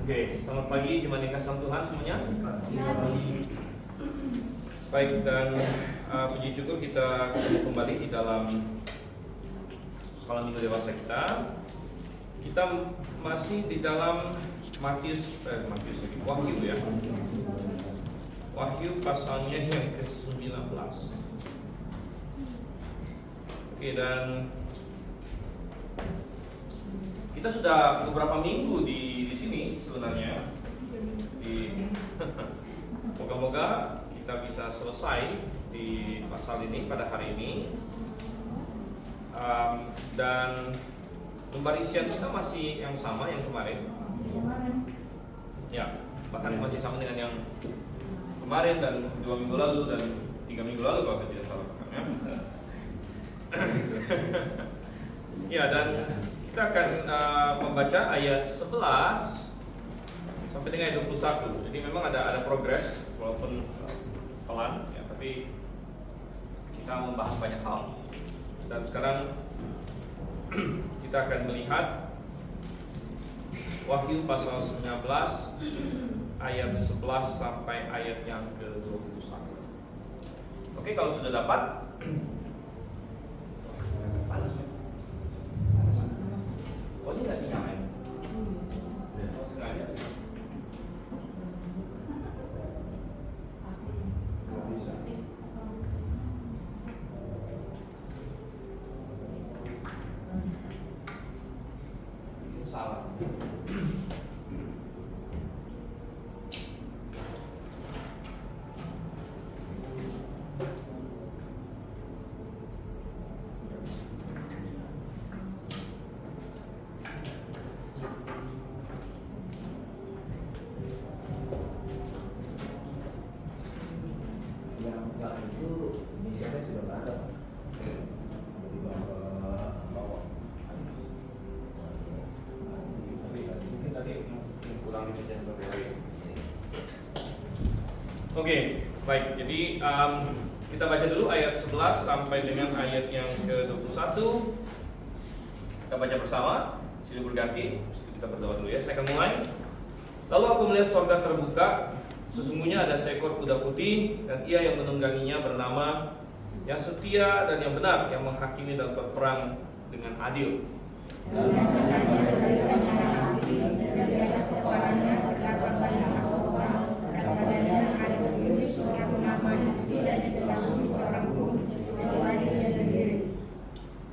Oke, selamat pagi jemaat yang kasih Tuhan semuanya. Baik, dan puji syukur kita ketemu kembali di dalam sekolah minggu dewasa kita. Kita masih di dalam Wahyu ya. Wahyu pasalnya yang ke-19. Oke, dan kita sudah beberapa minggu di sini sebenarnya. Moga-moga kita bisa selesai di pasal ini pada hari ini. Dan lembar isian kita masih yang sama yang kemarin. Ya, bahkan masih sama dengan yang kemarin dan 2 minggu lalu dan 3 minggu lalu kalau saya tidak salah. Ya, dan kita akan membaca ayat 11 sampai dengan ayat 21. Jadi memang ada progres walaupun pelan ya, tapi kita membahas banyak hal. Dan sekarang kita akan melihat Wahyu pasal 19 ayat 11 sampai ayat yang ke-21. Oke, kalau sudah dapat oh, ini nggak dinyalain? Oh, sengaja? Nggak bisa. Ini salah. Yang enggak itu inisialnya sudah nggak ada. Tiba-tiba ke bawah. Mungkin tadi kurang dibaca sampai. Oke, baik. Jadi kita baca dulu ayat 11 sampai dengan ayat yang ke-21. Kita baca bersama, silih berganti. Kita berdoa dulu ya. Saya akan mulai. Lalu aku melihat surga terbuka. Sesungguhnya ada seekor kuda putih, dan ia yang menungganginya bernama yang setia dan yang benar, yang menghakimi dan berperang dengan adil.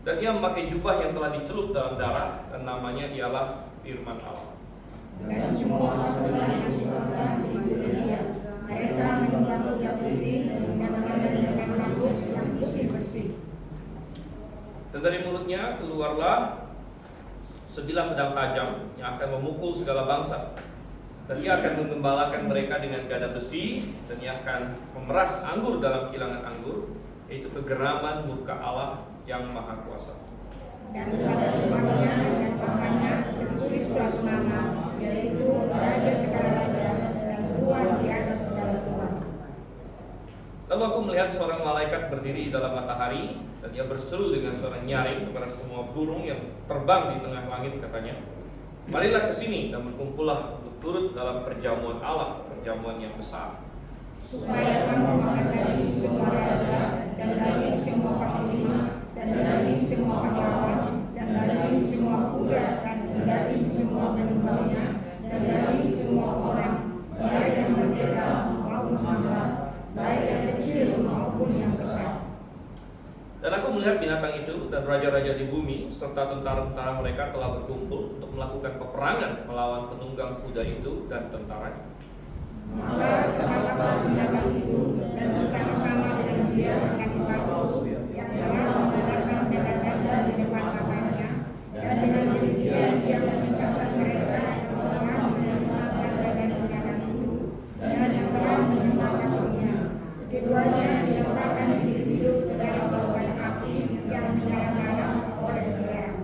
Dan ia memakai jubah yang telah dicelup dalam darah, dan namanya ialah Firman Allah. Dan semua sebelah yang surga mengikuti dia. Mereka menunggang kuda putih dan mengenakan rambut yang bersih. Dan dari mulutnya keluarlah sebilah pedang tajam yang akan memukul segala bangsa. Dan ia akan menggembalakan mereka dengan gada besi, dan ia akan memeras anggur dalam kilangan anggur, yaitu kegeraman murka Allah yang maha kuasa. Dan pada depannya dan pamannya tertulis satu nama, yaitu Raja segala raja dan Tuhan di atas segala Tuhan. Lalu aku melihat seorang malaikat berdiri di dalam matahari, dan ia berseru dengan suara nyaring kepada semua burung yang terbang di tengah langit, katanya, marilah ke sini dan berkumpullah untuk turut dalam perjamuan Allah, perjamuan yang besar. Supaya kamu makan daging semua raja, dan daging semua panglima, dan daging semua pahlawan, dan daging semua kuda, dan daging semua penunggangnya, dan daging semua orang, baik yang merdeka maupun hamba, baik yang kecil maupun yang besar. Dan aku melihat binatang itu dan raja-raja di bumi serta tentara-tentara mereka telah berkumpul untuk melakukan peperangan melawan penunggang kuda itu dan tentaranya. Maka terangkatlah binatang itu dan bersama-sama dengan dia nabi palsu yang telah mengadakan tanda-tanda di depan matanya, dan dengan demikian dia memisahkan mereka yang telah menerima tanda dari binatang itu dan yang telah menyembah patungnya. Keduanya dilemparkan hidup-hidup ke dalam lautan api yang dinyalakan oleh belerang.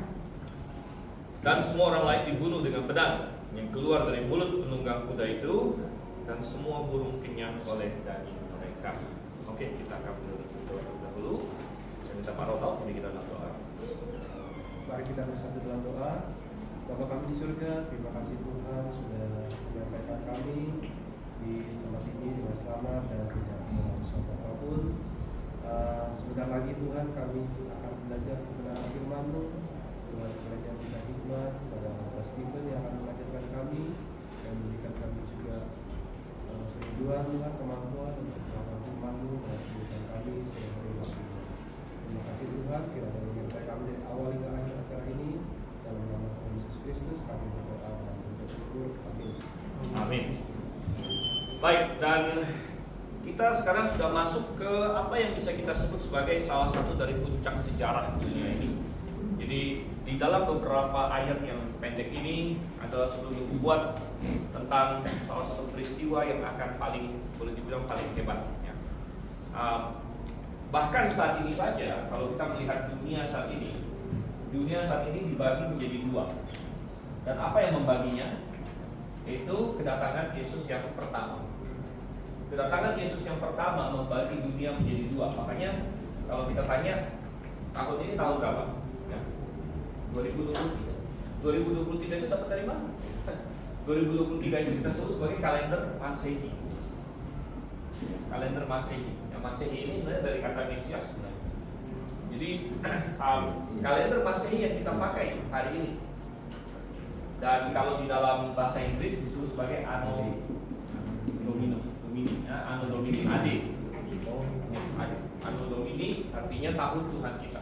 Dan semua orang lain dibunuh dengan pedang yang keluar dari mulut penunggang kuda itu, dan semua burung kenyang oleh daging mereka. Oke, kita akan berdoa dahulu. Saya minta Pak Ronald, mari kita dalam doa. Mari kita bersatu dalam doa. Bapa kami di surga, terima kasih Tuhan sudah menyampaikan kami di tempat ini dengan selamat dan tidak mengalami sesuatu apapun. Sebentar lagi Tuhan kami akan belajar kebenaran firman-Mu. Tuhan kiranya kita hikmat kepada Bapak Stephen yang akan mengajarkan kami dan memberikan kami juga kerinduan Tuhan, kemampuan untuk melakukan firman-Mu dan memberikan kami setiap hari waktu. Terima kasih Tuhan, kiranya menyertai kami dari awal hingga akhir acara ini. Dalam nama Tuhan Yesus Kristus kami berdoa dan mengucap syukur. Amin. Amin. Baik, dan kita sekarang sudah masuk ke apa yang bisa kita sebut sebagai salah satu dari puncak sejarah dunia ini. Jadi di dalam beberapa ayat yang pendek ini adalah sebuah nubuat tentang salah satu peristiwa yang akan boleh dibilang paling hebat. Ya. Bahkan saat ini saja, kalau kita melihat dunia saat ini dibagi menjadi dua. Dan apa yang membaginya? Yaitu kedatangan Yesus yang pertama. Kedatangan Yesus yang pertama membagi dunia menjadi dua. Makanya kalau kita tanya tahun ini tahun berapa? Ya. 2023 itu dapat dari mana? 2023 itu kita sebut sebagai kalender Masehi. Kalender Masehi. Yang Masehi ini sebenarnya dari kata Mesias sebenarnya. Jadi kalender Masehi yang kita pakai hari ini. Dan kalau di dalam bahasa Inggris disebut sebagai Anno Domini, Anno Domini AD. Anno Domini artinya tahun Tuhan kita.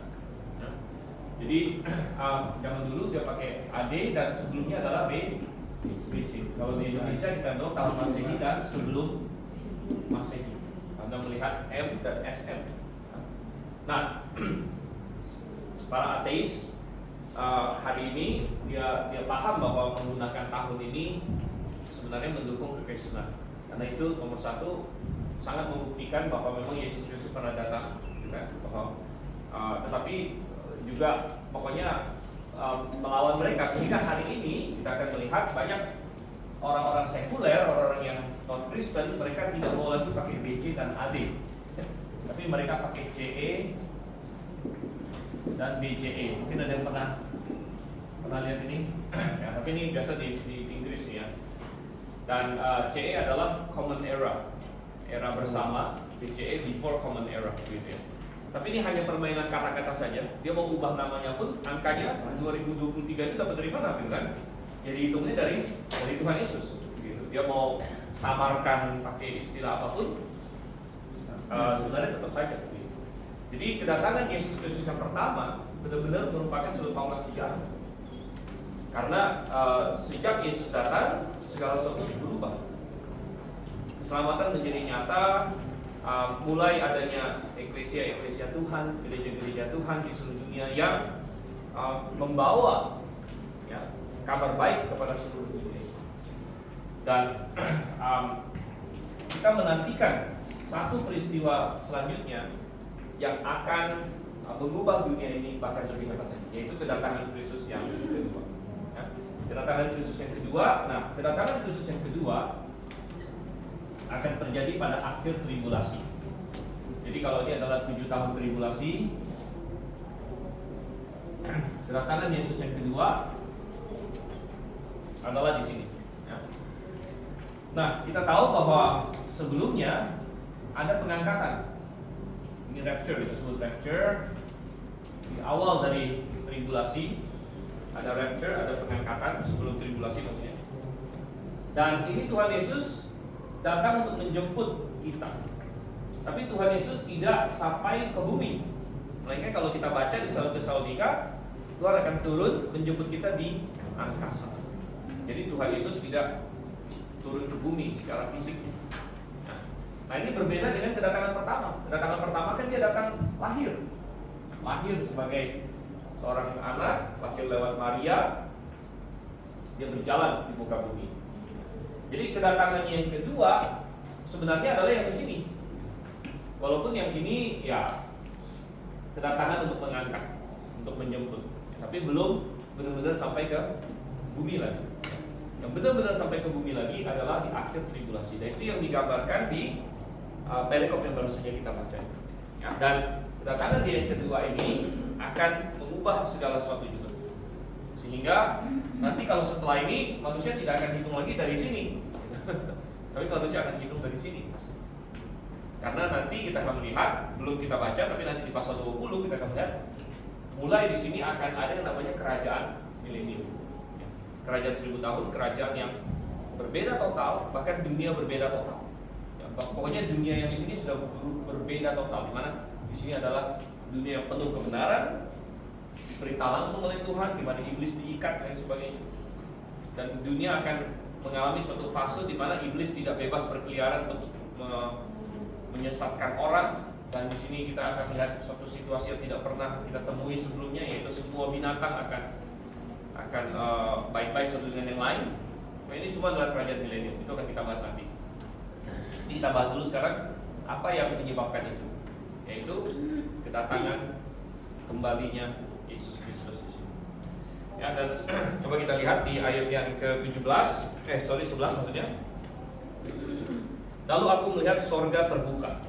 Jadi zaman dulu dia pakai AD dan sebelumnya adalah BC. Kalau di Indonesia kita tahu tahun Masehi dan sebelum Masehi. Anda melihat M dan SM. Nah, para ateis hari ini dia paham bahwa menggunakan tahun ini sebenarnya mendukung kekristenan. Karena itu nomor satu sangat membuktikan bahwa memang Yesus Kristus pernah datang, tetapi juga pokoknya melawan mereka, sehingga hari ini kita akan melihat banyak orang-orang sekuler, orang-orang yang non Kristen, mereka tidak mau lagi pakai BC dan AD, tapi mereka pakai CE dan BCE. Mungkin ada yang pernah lihat ini, ya, tapi ini biasa di Inggris ya. Dan CE adalah Common Era bersama, BCE before Common Era, gitu ya. Tapi ini hanya permainan kata-kata saja. Dia mau ubah namanya pun, angkanya 2023 itu dapat dari mana, kan? Jadi hitungnya dari Tuhan Yesus. Gitu. Dia mau samarkan pakai istilah apapun, sebenarnya tetap saja. Jadi kedatangan Yesus Kristus yang pertama benar-benar merupakan suatu tonggak sejarah. Karena sejak Yesus datang, segala sesuatu berubah. Keselamatan menjadi nyata. Mulai adanya eklesia Tuhan, gereja-gereja Tuhan di seluruh dunia yang membawa ya, kabar baik kepada seluruh dunia. Dan kita menantikan satu peristiwa selanjutnya yang akan mengubah dunia ini bahkan lebih hebat lagi, yaitu kedatangan Kristus yang kedua. Ya. Kedatangan Kristus yang kedua. Nah, kedatangan Kristus yang kedua akan terjadi pada akhir tribulasi. Jadi kalau ini adalah 7 tahun tribulasi, kedatangan Yesus yang kedua adalah di sini. Ya. Nah, kita tahu bahwa sebelumnya ada pengangkatan. Ini rapture, kita sebut rapture. Di awal dari tribulasi ada rapture, ada pengangkatan sebelum tribulasi maksudnya. Dan ini Tuhan Yesus datang untuk menjemput kita. Tapi Tuhan Yesus tidak sampai ke bumi. Melainkan kalau kita baca di 1 Tesalonika, Tuhan akan turun menjemput kita di angkasa. Jadi Tuhan Yesus tidak turun ke bumi secara fisik. Nah, ini berbeda dengan kedatangan pertama. Kedatangan pertama kan dia datang lahir sebagai seorang anak, lahir lewat Maria. Dia berjalan di muka bumi. Jadi kedatangannya yang kedua sebenarnya adalah yang di sini. Walaupun yang ini ya kedatangan untuk mengangkat, untuk menjemput, tapi belum benar-benar sampai ke bumi lagi. Yang benar-benar sampai ke bumi lagi adalah di akhir tribulasi. Dan itu yang digambarkan di perikop yang baru saja kita baca. Ya, dan kedatangan dia yang kedua ini akan mengubah segala sesuatu juga. Sehingga nanti kalau setelah ini manusia tidak akan hitung lagi dari sini, tapi manusia akan hitung dari sini. Karena nanti kita akan melihat, belum kita baca, tapi nanti di pasal 20 kita akan melihat, mulai di sini akan ada yang namanya kerajaan milenium. Kerajaan 1000 tahun, kerajaan yang berbeda total, bahkan dunia berbeda total. Ya, pokoknya dunia yang di sini sudah berbeda total, di mana di sini adalah dunia yang penuh kebenaran, diperintah langsung oleh Tuhan, di mana iblis diikat dan sebagainya. Dan dunia akan mengalami suatu fase di mana iblis tidak bebas berkeliaran untuk menyesatkan orang. Dan di sini kita akan melihat suatu situasi yang tidak pernah kita temui sebelumnya, yaitu semua binatang akan baik-baik satu dengan yang lain. Nah, ini semua adalah kerajaan milenium. Itu akan kita bahas nanti. Jadi kita bahas dulu sekarang apa yang menyebabkan itu, yaitu kedatangan kembalinya Yesus Kristus di sini. Ya, dan coba kita lihat di ayat yang ke-11, 11 maksudnya. Lalu aku melihat sorga terbuka.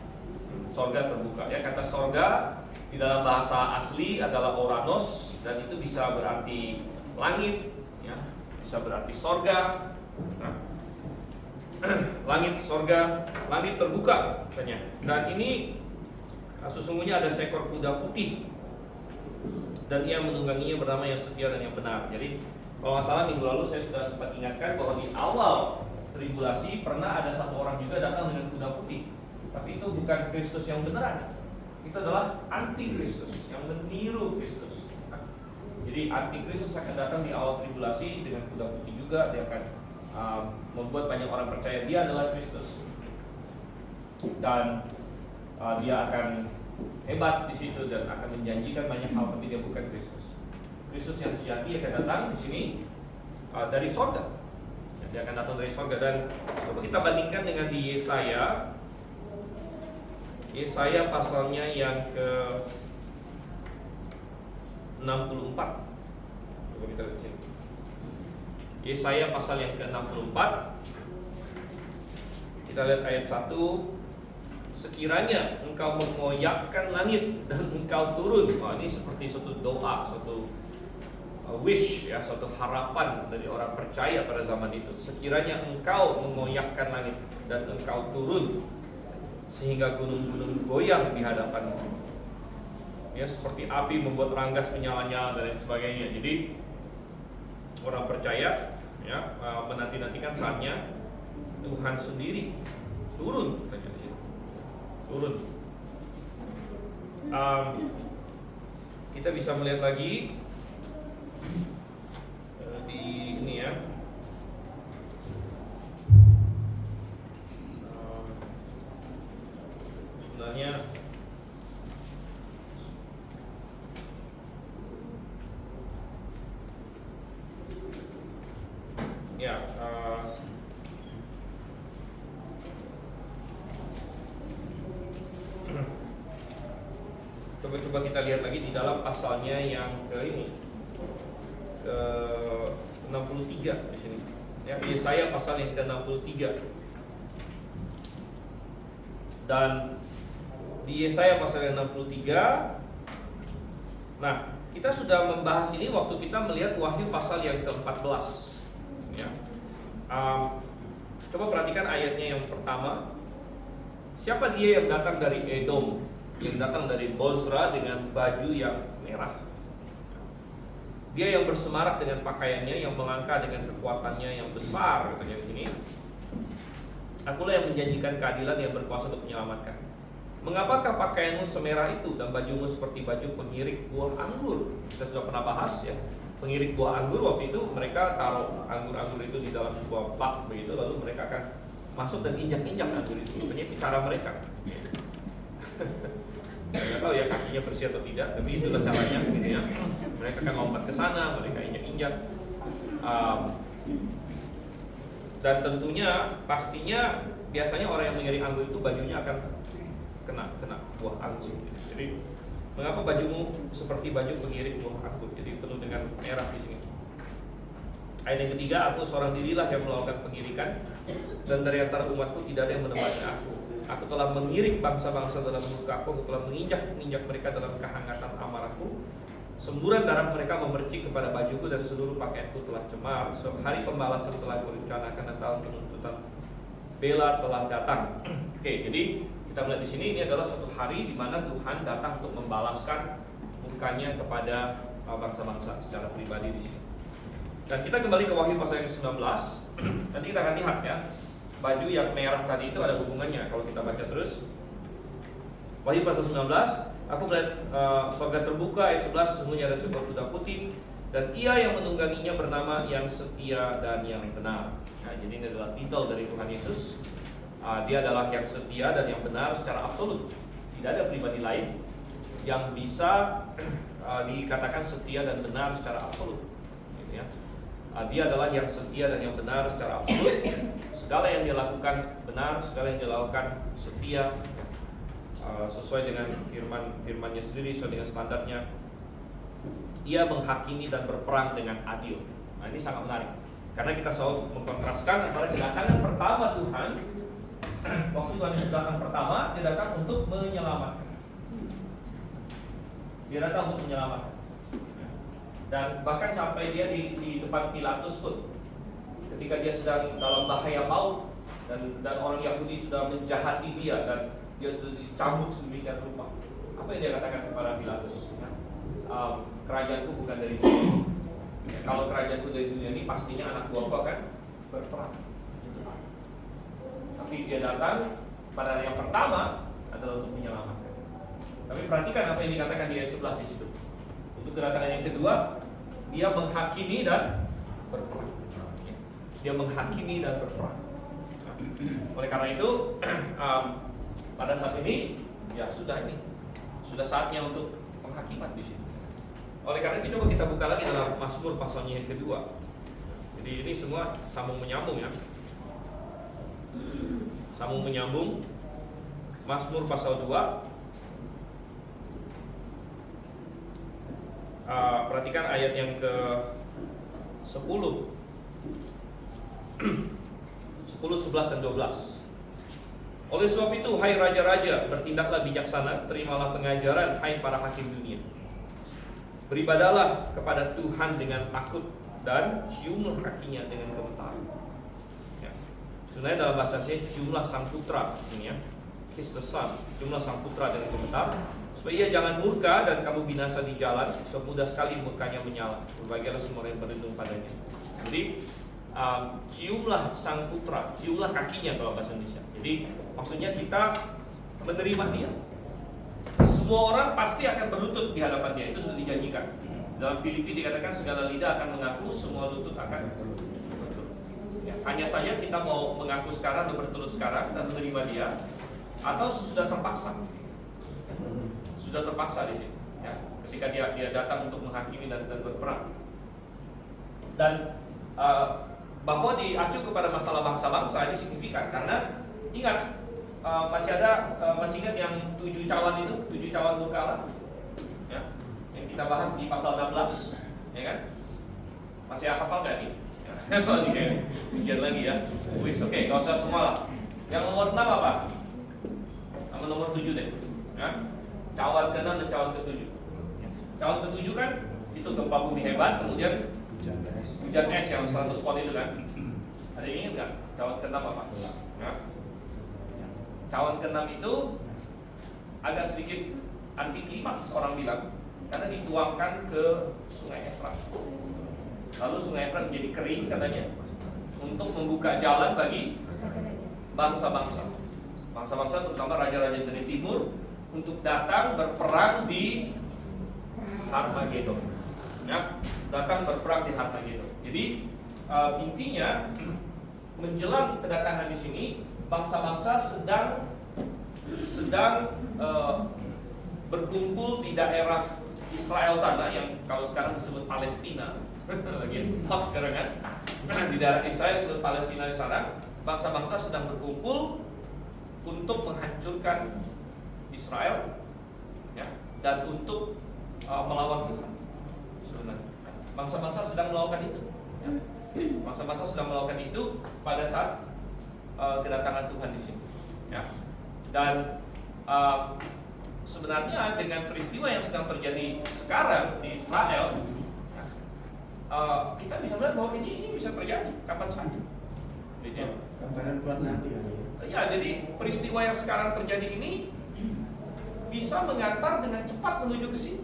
Sorga terbuka. Ya, kata sorga di dalam bahasa asli adalah oranos, dan itu bisa berarti langit, ya, bisa berarti sorga. Nah, langit, sorga, langit terbuka katanya. Dan ini sesungguhnya ada seekor kuda putih, dan ia menungganginya bernama yang setia dan yang benar. Jadi kalau nggak salah minggu lalu saya sudah sempat ingatkan bahwa di awal tribulasi pernah ada satu orang juga datang dengan kuda putih, tapi itu bukan Kristus yang beneran. Itu adalah anti-Kristus yang meniru Kristus. Jadi anti-Kristus akan datang di awal tribulasi dengan kuda putih juga. Dia akan membuat banyak orang percaya dia adalah Kristus, dan dia akan hebat di situ dan akan menjanjikan banyak hal, tapi dia bukan Kristus. Kristus yang sejati akan datang di sini dari sorga. Dia akan datang dari sorga. Dan coba kita bandingkan dengan di Yesaya pasalnya yang ke 64. Coba kita lihat sini. Yesaya pasal yang ke-64. Kita lihat ayat 1. Sekiranya engkau mengoyakkan langit dan engkau turun. Wah, ini seperti suatu doa, suatu wish, ya, suatu harapan dari orang percaya pada zaman itu. Sekiranya engkau mengoyakkan langit dan engkau turun sehingga gunung-gunung goyang di hadapanmu. Ya, seperti api membuat ranggas menyala-nyala dan lain sebagainya. Jadi orang percaya, ya, menanti-nantikan saatnya Tuhan sendiri turun, katanya di sini. Turun. Kita bisa melihat lagi di ini, ya. Sebenarnya ya, coba kita lihat lagi di dalam pasalnya yang ke ini, ke 63 di sini. Ya, Yesaya pasal yang ke-63. Dan di Yesaya pasal yang 63, nah, kita sudah membahas ini waktu kita melihat Wahyu pasal yang ke-14. Ya. Coba perhatikan ayatnya yang pertama. Siapa dia yang datang dari Edom, yang datang dari Bozra dengan baju yang merah? Dia yang bersemarak dengan pakaiannya, yang melangkah dengan kekuatannya yang besar, katanya di sini. Akulah yang menjanjikan keadilan, yang berkuasa untuk menyelamatkan. Mengapakah pakaianmu semerah itu dan bajumu seperti baju pengirik buah anggur? Kita sudah pernah bahas, ya. Pengirik buah anggur waktu itu mereka taruh anggur-anggur itu di dalam sebuah bak begitu, lalu mereka akan masuk dan injak-injak anggur itu. Sebenarnya itu cara mereka. Saya tahu ya kakinya bersih atau tidak, tapi itulah caranya, gitu ya. Mereka akan lompat ke sana, mereka injak-injak. Dan tentunya, pastinya, biasanya orang yang mengiring anggur itu bajunya akan kena buah anggur. Jadi, mengapa bajumu seperti baju pengiring buah anggur? Jadi penuh dengan merah di sini. Ayat yang ketiga, aku seorang dirilah yang melakukan pengirikan, dan dari antara umatku tidak ada yang menemani aku. Aku telah mengirik bangsa-bangsa dalam murkaku, aku telah menginjak mereka dalam kehangatan amarahku. Semburan darah mereka memercik kepada bajuku dan seluruh pakaianku telah cemar. Sebab hari pembalasan telah kurencanakan dan tahun penuntutan bela telah datang. Oke, jadi kita melihat di sini ini adalah suatu hari di mana Tuhan datang untuk membalaskan murkanya kepada bangsa-bangsa secara pribadi di sini. Dan kita kembali ke Wahyu pasal yang 19. Nanti kita akan lihat ya, baju yang merah tadi itu ada hubungannya kalau kita baca terus. Wahyu pasal 19, aku melihat surga terbuka, ayat 11, sesungguhnya ada sebuah kuda putih dan ia yang menungganginya bernama yang setia dan yang benar. Nah, jadi ini adalah titel dari Tuhan Yesus. Dia adalah yang setia dan yang benar secara absolut. Tidak ada pribadi lain yang bisa dikatakan setia dan benar secara absolut. Gitu ya. Dia adalah yang setia dan yang benar secara absolut. Segala yang dia lakukan benar, segala yang dia lakukan setia, sesuai dengan firman-nya sendiri, sesuai dengan standarnya. Ia menghakimi dan berperang dengan adil. Nah, ini sangat menarik karena kita selalu mengkontraskan antara kedatangan pertama Tuhan. Waktu Tuhan Yesus datang pertama, dia datang untuk menyelamatkan. Dia datang untuk menyelamatkan. Dan bahkan sampai dia di depan Pilatus pun, ketika dia sedang dalam bahaya maut dan orang Yahudi sudah menjahati dia dan dia dicambuk sedemikian rupa. Apa yang dia katakan kepada Pilatus? Kerajaanku bukan dari dunia. Kalau kerajaanku dari dunia ini, pastinya anak buahku akan berperang. Tapi dia datang pada yang pertama adalah untuk menyelamatkan. Tapi perhatikan apa yang dikatakan di ayat 11 di situ. Untuk kedatangan yang kedua, dia menghakimi dan berperang. Dia menghakimi dan berperang. Oleh karena itu, pada saat ini, ya sudah saatnya untuk penghakiman di sini. Oleh karena itu coba kita buka lagi dalam Mazmur pasalnya yang kedua. Jadi ini semua sambung menyambung ya. Sambung menyambung. Mazmur pasal 2. Perhatikan ayat yang ke 10, 11 dan 12. Oleh sebab itu, hai raja-raja, bertindaklah bijaksana, terimalah pengajaran, hai para hakim dunia. Beribadahlah kepada Tuhan dengan takut dan ciumlah kakinya dengan gemetar. Ya. Sebenarnya dalam bahasa saya, ciumlah sang putra, ini ya, kiss the son, ciumlah sang putra dengan gemetar, supaya ia jangan murka dan kamu binasa di jalan, semudah sekali murkanya menyala. Berbahagialah semua yang berlindung padanya. Jadi ciumlah sang putra, ciumlah kakinya kalau bahasa Indonesia. Jadi maksudnya kita menerima dia. Semua orang pasti akan berlutut di hadapan dia, itu sudah dijanjikan. Dalam Filipi dikatakan segala lidah akan mengaku, semua lutut akan berlutut. Ya, hanya saja kita mau mengaku sekarang atau berlutut sekarang dan menerima dia, atau sudah terpaksa. Sudah terpaksa di sini. Ya, ketika dia datang untuk menghakimi dan berperang. Dan bahwa diacu kepada masalah bangsa-bangsa ini signifikan karena ingat. Masih ingat yang 7 cawan itu, 7 cawan murka Allah, ya, yang kita bahas di pasal 16, ya kan? Masih hafal nggak nih? Kalau nih, ujian lagi ya. Oke, nggak usah semua lah. Yang nomor 6 apa? Sama nomor 7 deh, ya. Cawan ke-6 dan cawan ke-7. Cawan ke-7 kan itu gempa bumi hebat, kemudian hujan es yang 100 pot itu kan. Ada yang ingat nggak? Cawan ke-6 apa? Ya. Cawan ke-6 itu agak sedikit anti klimaks orang bilang karena dituangkan ke Sungai Efrat. Lalu Sungai Efrat menjadi kering katanya untuk membuka jalan bagi bangsa-bangsa. Bangsa-bangsa terutama raja-raja dari timur untuk datang berperang di Harmagedon. Ya, datang berperang di Harmagedon. Jadi intinya menjelang kedatangan di sini bangsa-bangsa sedang berkumpul di daerah Israel sana yang kalau sekarang disebut Palestina. Lagi top sekarang kan. Di daerah Israel disebut Palestina di sana, bangsa-bangsa sedang berkumpul untuk menghancurkan Israel ya, dan untuk melawan Tuhan. Sebenarnya bangsa-bangsa sedang melakukan itu. Ya. Bangsa-bangsa sedang melakukan itu pada saat kedatangan Tuhan di sini, ya. Dan sebenarnya dengan peristiwa yang sedang terjadi sekarang di Israel, kita bisa melihat bahwa ini bisa terjadi kapan saja. Gitu ya. Gambaran buat nanti kan ya. Ya, jadi peristiwa yang sekarang terjadi ini bisa mengantar dengan cepat menuju ke sini.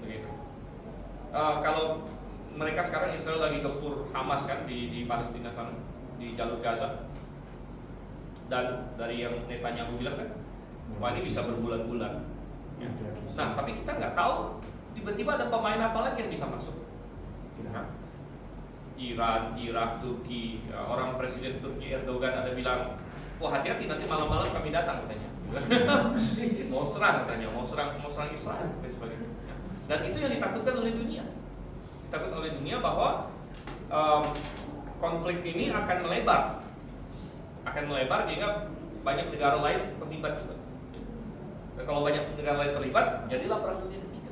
Begitu. Kalau mereka sekarang Israel lagi gempur Hamas kan di Palestina sana, di jalur Gaza. Dan dari yang Netanyahu bilang kan, wah ini bisa berbulan-bulan. Ya. Nah, tapi kita nggak tahu tiba-tiba ada pemain apa lagi yang bisa masuk. Nah, Iran, Irak, Turki, orang Presiden Turki Erdogan ada bilang, wah hati-hati nanti malam-malam kami datang katanya. Mau serang katanya, mau serang Israel dan sebagainya. Dan itu yang ditakutkan oleh dunia. Ditakut oleh dunia bahwa konflik ini akan melebar sehingga banyak negara lain terlibat juga. Dan kalau banyak negara lain terlibat, jadilah perang dunia ketiga.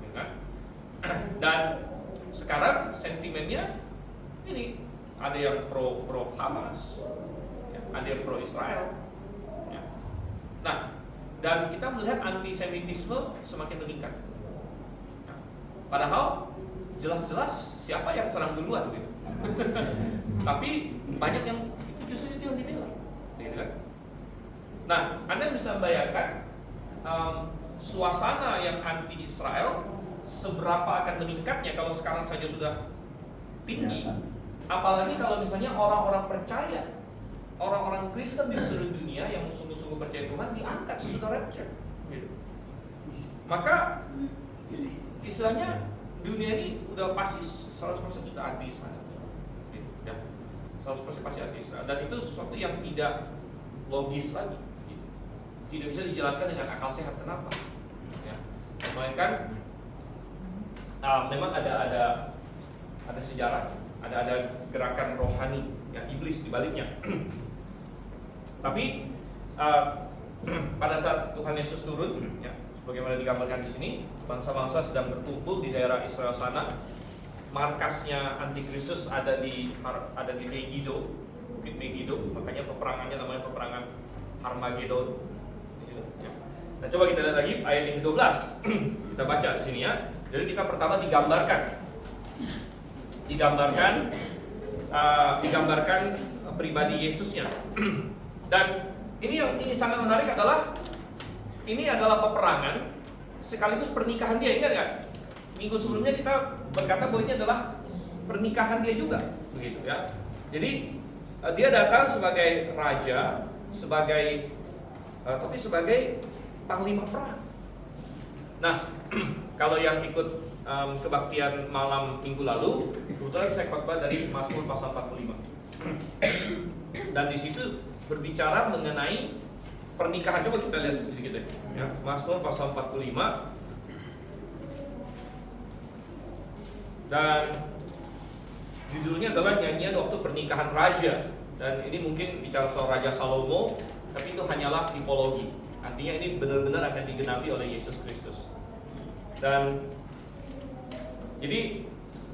Ya kan? Dan sekarang sentimennya ini ada yang pro Hamas, ya, ada yang pro Israel. Ya. Nah, dan kita melihat antisemitisme semakin meningkat. Nah, padahal jelas-jelas siapa yang serang duluan gitu. Tapi banyak yang justru itu yang dibela, gitu kan? Nah, Anda bisa bayangkan suasana yang anti Israel seberapa akan meningkatnya kalau sekarang saja sudah tinggi, apalagi kalau misalnya orang-orang percaya, orang-orang Kristen di seluruh dunia yang sungguh-sungguh percaya Tuhan diangkat sesudah rapture, gitu. Maka istilahnya dunia ini udah pasti 100% sudah anti Israel, gitu, ya. 100% pasti anti Israel, dan itu sesuatu yang tidak logis lagi, gitu. Tidak bisa dijelaskan dengan akal sehat. Kenapa? Ya. Melainkan memang ada sejarahnya, ada gerakan rohani yang iblis di baliknya. Tapi pada saat Tuhan Yesus turun, ya, sebagaimana digambarkan di sini, bangsa-bangsa sedang berkumpul di daerah Israel sana. Markasnya Antikristus ada di Megiddo, Bukit Megiddo, makanya peperangannya namanya peperangan Harmagedon. Ya. Nah, coba kita lihat lagi ayat yang ke-12. Kita baca di sini ya. Jadi kita pertama digambarkan pribadi Yesusnya. Dan ini sangat menarik adalah ini adalah peperangan sekaligus pernikahan dia, ingat nggak? Minggu sebelumnya kita berkata bahwa ini adalah pernikahan dia juga, begitu ya. Jadi dia datang sebagai raja, tapi sebagai panglima perang. Nah, kalau yang ikut kebaktian malam minggu lalu, kebetulan saya khotbah dari Mazmur pasal 45. Dan di situ berbicara mengenai pernikahan. Coba kita lihat sedikit deh, ya. Mazmur pasal 45. Dan judulnya adalah nyanyian waktu pernikahan raja. Dan ini mungkin bicara soal Raja Salomo, tapi itu hanyalah tipologi. Artinya ini benar-benar akan digenapi oleh Yesus Kristus. Dan jadi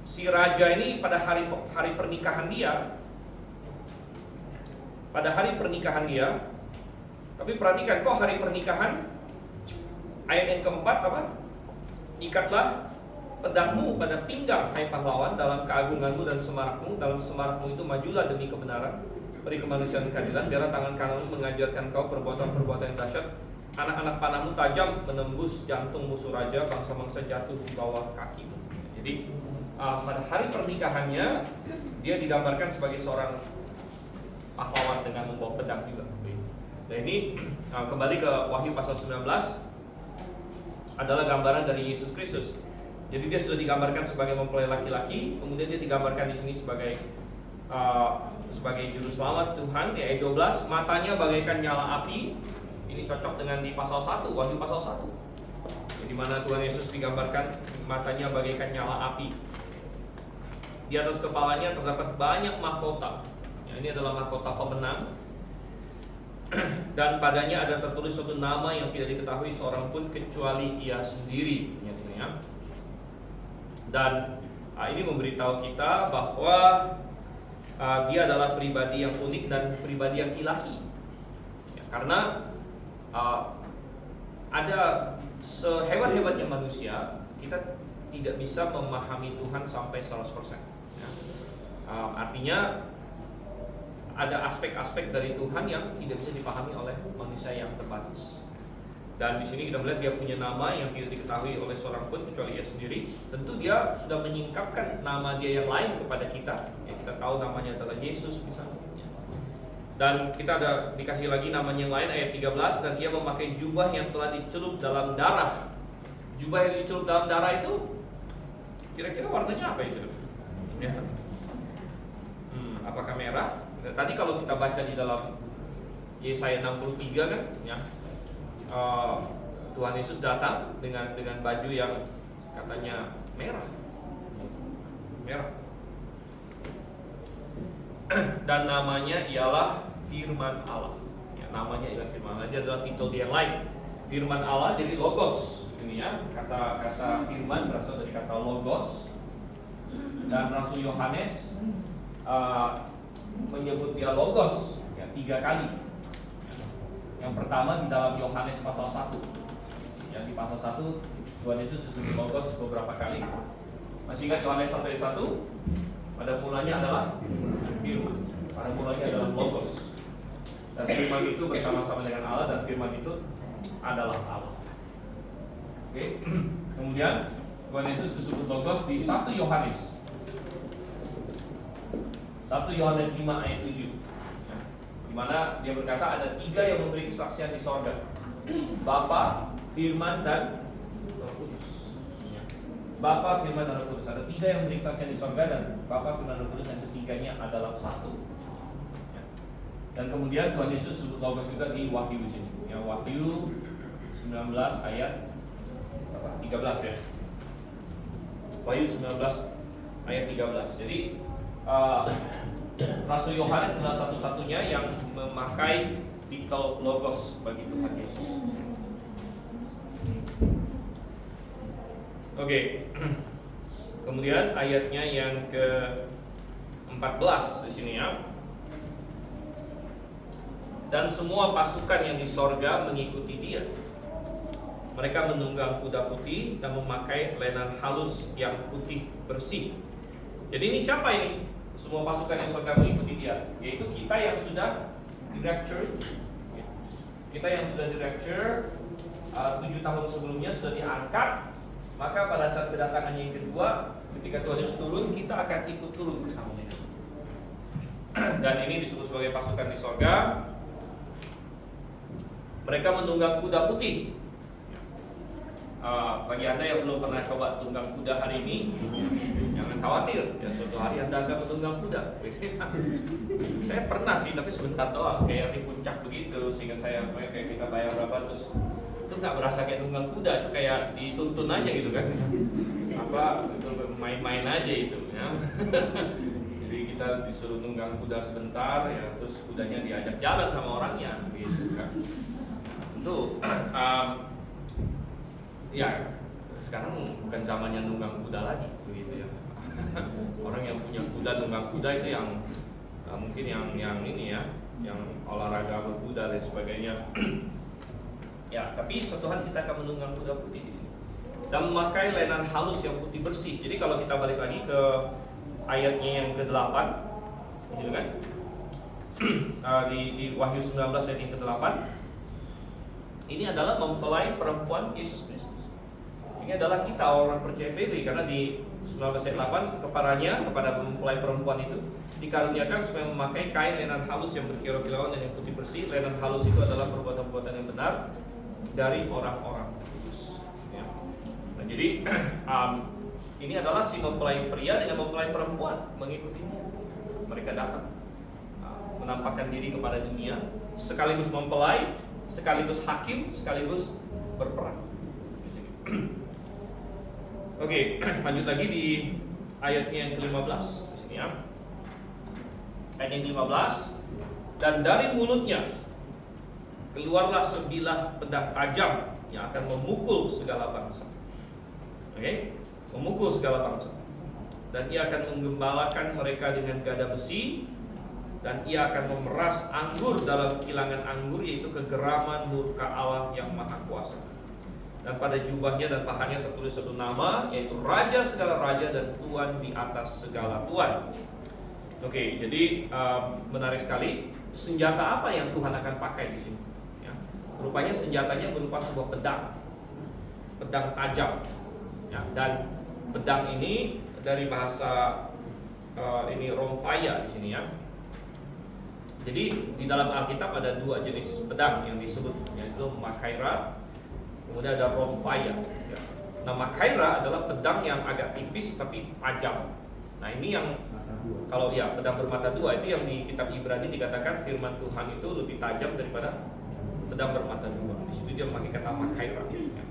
si raja ini pada hari pernikahan dia, tapi perhatikan kok hari pernikahan, ayat yang keempat apa? Ikatlah pedangmu pada pinggang, hai pahlawan, dalam keagunganmu dan semarakmu. Dalam semarakmu itu majulah demi kebenaran, beri kemanusiaan keadilan. Biarlah tangan kananmu mengajarkan kau perbuatan-perbuatan yang dahsyat. Anak-anak panahmu tajam menembus jantung musuh raja. Bangsa-bangsa jatuh di bawah kakimu. Jadi pada hari pernikahannya dia digambarkan sebagai seorang pahlawan dengan membawa pedang juga. Dan ini kembali ke Wahyu pasal 19 adalah gambaran dari Yesus Kristus. Jadi dia sudah digambarkan sebagai mempelai laki-laki, kemudian dia digambarkan di sini sebagai juru selamat Tuhan. Di ayat 12, matanya bagaikan nyala api. Ini cocok dengan di pasal 1, Wahyu pasal 1. Di mana Tuhan Yesus digambarkan matanya bagaikan nyala api. Di atas kepalanya terdapat banyak mahkota. Ya, ini adalah mahkota pemenang. Dan padanya ada tertulis suatu nama yang tidak diketahui seorang pun kecuali ia sendiri. Ya. Dan ini memberitahu kita bahwa dia adalah pribadi yang unik dan pribadi yang ilahi, ya, karena ada sehebat-hebatnya manusia, kita tidak bisa memahami Tuhan sampai 100%. Ya. Artinya ada aspek-aspek dari Tuhan yang tidak bisa dipahami oleh manusia yang terbatas. Dan di sini kita melihat dia punya nama yang tidak diketahui oleh seorang pun kecuali Ia sendiri. Tentu dia sudah menyingkapkan nama dia yang lain kepada kita. Ya, kita tahu namanya adalah Yesus misalnya. Dan kita ada dikasih lagi namanya yang lain ayat 13, dan ia memakai jubah yang telah dicelup dalam darah. Jubah yang dicelup dalam darah itu kira-kira warnanya apa ya? Ya. Apakah merah? Tadi kalau kita baca di dalam Yesaya 63 kan, ya, Tuhan Yesus datang dengan baju yang katanya merah. Dan namanya ialah Firman Allah. Ya, namanya ialah Firman Allah. Dia adalah titel dia yang lain. Firman Allah jadi logos. Ini ya, kata firman berasal dari kata logos. Dan Rasul Yohanes menyebut dia logos ya 3 kali. Yang pertama di dalam Yohanes pasal 1. Ya, di pasal 1 Tuhan Yesus disebut logos beberapa kali. Masih ingat Yohanes 1 ayat 1? Pada mulanya adalah firman. Pada mulanya adalah logos. Dan firman itu bersama-sama dengan Allah, dan firman itu adalah Allah. Oke. Kemudian Tuhan Yesus disebut logos di 1 Yohanes. 1 Yohanes 5 ayat 7. Ya, di mana dia berkata ada 3 yang memberi kesaksian di sorga. Bapa, Firman, dan Roh Kudus. Ya. Bapa, Firman, dan Roh Kudus. Ada 3 yang memberi kesaksian di sorga, dan Bapa, Firman, dan Roh Kudus, yang ketiganya adalah satu. Ya. Dan kemudian Tuhan Yesus disebut logos juga di Wahyu di sini. Ya, Wahyu 19 ayat 13 ya. Wahyu 19 ayat 13. Jadi Rasul Yohanes adalah satu-satunya yang memakai titel logos bagi Tuhan Yesus. Oke. Kemudian ayatnya yang ke-14 di sini ya. Dan semua pasukan yang di sorga mengikuti dia. Mereka menunggang kuda putih dan memakai lenan halus yang putih bersih. Jadi ini siapa ini? Semua pasukan yang sorga mengikuti dia, yaitu kita yang sudah di-rapture. Kita yang sudah di-rapture 7 tahun sebelumnya sudah diangkat. Maka pada saat kedatangannya yang kedua, ketika Tuhan Yesus turun, kita akan ikut turun bersama dia. Dan ini disebut sebagai pasukan di sorga. Mereka menunggang kuda putih. Bagi Anda yang belum pernah coba tunggang kuda hari ini, jangan khawatir, ya suatu hari Anda akan menunggang kuda. Saya pernah sih, tapi sebentar doang, kayak di puncak begitu, sehingga saya kayak kita bayar berapa terus itu nggak berasa kayak tunggang kuda, itu kayak dituntun aja gitu kan, apa itu main-main aja itu. Ya. Jadi kita disuruh nunggang kuda sebentar, ya terus kudanya diajak jalan sama orangnya, gitu kan. Tentu. Ya, sekarang bukan zamannya nunggang kuda lagi, begitu ya. Orang yang punya kuda nunggang kuda itu yang mungkin yang ini ya, yang olahraga berkuda dan sebagainya. Ya, tapi suatu hari kita akan menunggang kuda putih di sini. Dan memakai lenan halus yang putih bersih. Jadi kalau kita balik lagi ke ayatnya yang ke-8, gitu kan? Di Wahyu 19 ayat yang ke-8, ini adalah mempelai perempuan Yesus Kristus. Ini adalah kita orang percaya PB, karena di 19 ayat 8 kepada mempelai perempuan itu dikaruniakan supaya memakai kain lenan halus yang berkilau-kilauan dan yang putih bersih. Lenan halus itu adalah perbuatan-perbuatan yang benar dari orang-orang kudus. Ya. Nah, jadi ini adalah si mempelai pria dengan mempelai perempuan mengikutinya. Mereka datang menampakkan diri kepada dunia, sekaligus mempelai, sekaligus hakim, sekaligus berperang. Oke, lanjut lagi di ayatnya yang ke-15 di sini ya. Ayat yang ke-15, dan dari mulutnya keluarlah sebilah pedang tajam yang akan memukul segala bangsa. Oke, memukul segala bangsa. Dan ia akan menggembalakan mereka dengan gada besi, dan ia akan memeras anggur dalam kilangan anggur, yaitu kegeraman murka Allah yang maha kuasa. dan pada jubahnya dan pahanya tertulis satu nama, yaitu Raja segala raja dan Tuhan di atas segala Tuhan. Oke, jadi menarik sekali. Senjata apa yang Tuhan akan pakai di sini? Ya. Rupanya senjatanya berupa sebuah pedang tajam. Ya, dan pedang ini dari bahasa ini romphaya di sini ya. Jadi di dalam Alkitab ada dua jenis pedang yang disebut, yaitu Makaira, kemudian ada romphaya. Ya. Nah, Makaira adalah pedang yang agak tipis tapi tajam. Nah, ini yang kalau ya pedang bermata dua, itu yang di kitab Ibrani dikatakan firman Tuhan itu lebih tajam daripada pedang bermata dua. Di situ dia memakai kata Makaira. Ya.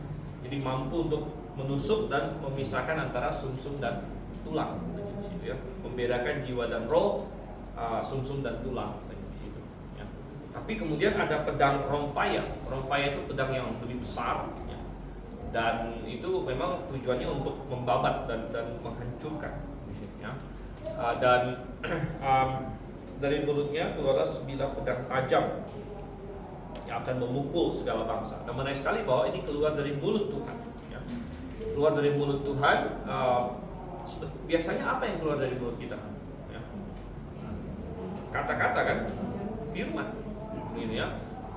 Jadi mampu untuk menusuk dan memisahkan antara sumsum dan tulang. Di situ ya, membedakan jiwa dan roh, sumsum dan tulang. Tapi kemudian ada pedang romphaya. Romphaya itu pedang yang lebih besar ya. Dan itu memang tujuannya untuk membabat dan menghancurkan ya. Dan dari mulutnya keluarlah sebilah pedang tajam yang akan memukul segala bangsa. Dan menarik sekali bahwa ini keluar dari mulut Tuhan ya. Keluar dari mulut Tuhan. Biasanya apa yang keluar dari mulut kita ya? Kata-kata kan, firman ini ya.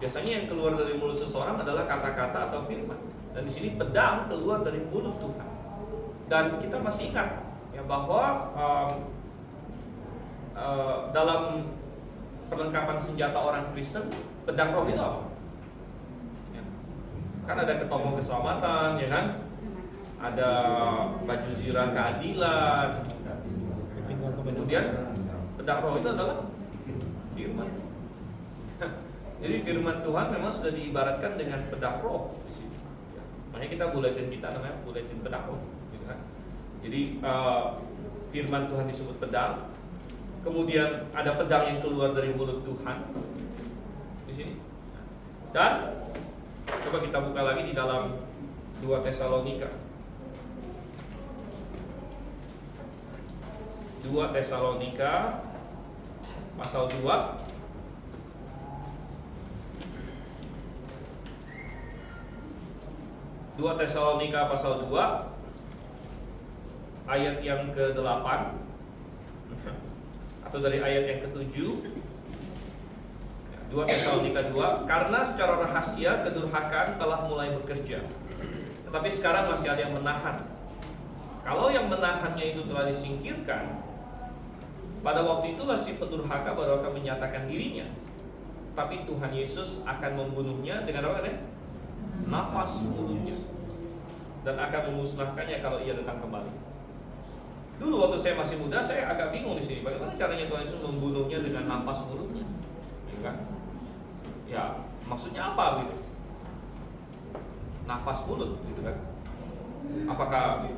Biasanya yang keluar dari mulut seseorang adalah kata-kata atau firman. Dan di sini pedang keluar dari mulut Tuhan. Dan kita masih ingat ya bahwa dalam perlengkapan senjata orang Kristen, pedang roh itu apa? Ya. Kan ada ketomong keselamatan, ya kan? Ada baju zirah keadilan. Kemudian pedang roh itu adalah firman. Jadi firman Tuhan memang sudah diibaratkan dengan pedang roh di sini. Ya. Makanya kita buletin kita namanya buletin pedang roh. Gitu kan? Jadi firman Tuhan disebut pedang. Kemudian ada pedang yang keluar dari mulut Tuhan di sini. Dan coba kita buka lagi di dalam 2 Tesalonika. 2 Tesalonika pasal 2. 2 Tesalonika pasal 2 ayat yang ke-8 atau dari ayat yang ke-7. 2 Tesalonika 2, karena secara rahasia kedurhakaan telah mulai bekerja, tetapi sekarang masih ada yang menahan. Kalau yang menahannya itu telah disingkirkan, pada waktu itulah si pendurhaka baru akan menyatakan dirinya. Tapi Tuhan Yesus akan membunuhnya dengan apa kan? Nafas mulutnya, dan akan memusnahkannya kalau ia datang kembali. Dulu waktu saya masih muda, saya agak bingung di sini. Bagaimana caranya Tuhan Yesus membunuhnya dengan nafas mulutnya? Gitu kan? Ya, maksudnya apa gitu? Nafas mulut, gitu kan? Apakah